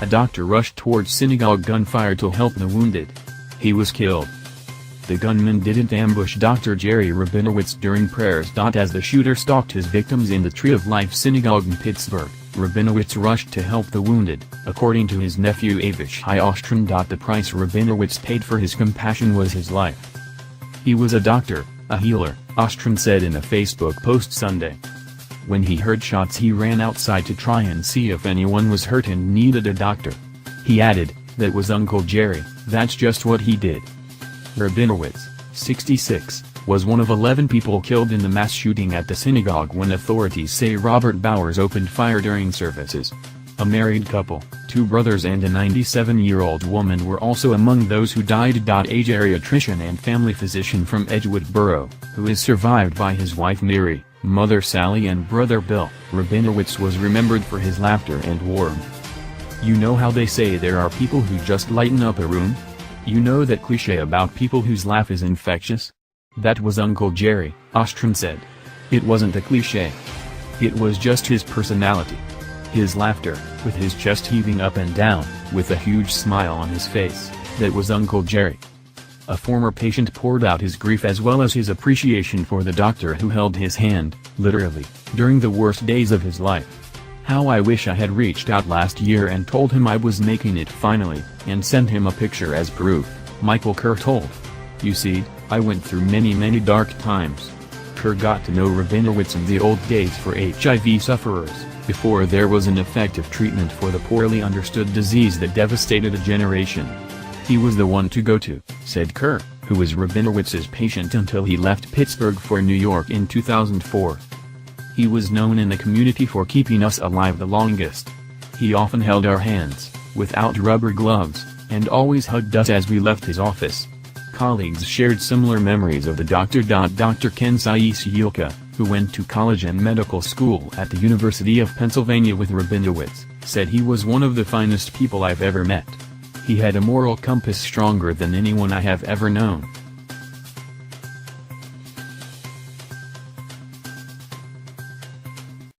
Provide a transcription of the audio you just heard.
A doctor rushed towards synagogue gunfire to help the wounded. He was killed. The gunman didn't ambush Dr. Jerry Rabinowitz during prayers.As the shooter stalked his victims in the Tree of Life synagogue in Pittsburgh. Rabinowitz rushed to help the wounded. According to his nephew Avishai Ostrin.The price Rabinowitz paid for his compassion was his life. He was a doctor, a healer, Ostrin said in a Facebook post Sunday. When he heard shots he ran outside to try and see if anyone was hurt and needed a doctor. He added, "That was Uncle Jerry, that's just what he did." Rabinowitz, 66, was one of 11 people killed in the mass shooting at the synagogue when authorities say Robert Bowers opened fire during services. A married couple, 2 brothers and a 97-year-old woman were also among those who died. A geriatrician and family physician from Edgewood Borough, who is survived by his wife Mary, mother Sally and brother Bill. Rabinowitz was remembered for his laughter and warmth. You know how they say there are people who just lighten up a room? You know that cliché about people whose laugh is infectious? That was Uncle Jerry, Ostrin said. It wasn't a cliché. It was just his personality. His laughter, with his chest heaving up and down, with a huge smile on his face, that was Uncle Jerry. A former patient poured out his grief as well as his appreciation for the doctor who held his hand, literally, during the worst days of his life. "How I wish I had reached out last year and told him I was making it finally, and sent him a picture as proof," Michael Kerr told. "You see, I went through many dark times." Kerr got to know Rabinowitz in the old days for HIV sufferers, before there was an effective treatment for the poorly understood disease that devastated a generation. "He was the one to go to," said Kerr, who was Rabinowitz's patient until he left Pittsburgh for New York in 2004. "He was known in the community for keeping us alive the longest. He often held our hands, without rubber gloves, and always hugged us as we left his office." Colleagues shared similar memories of the doctor. Dr. Ken Sayis-Yilka, who went to college and medical school at the University of Pennsylvania with Rabinowitz, said he was one of the finest people I've ever met. "He had a moral compass stronger than anyone I have ever known."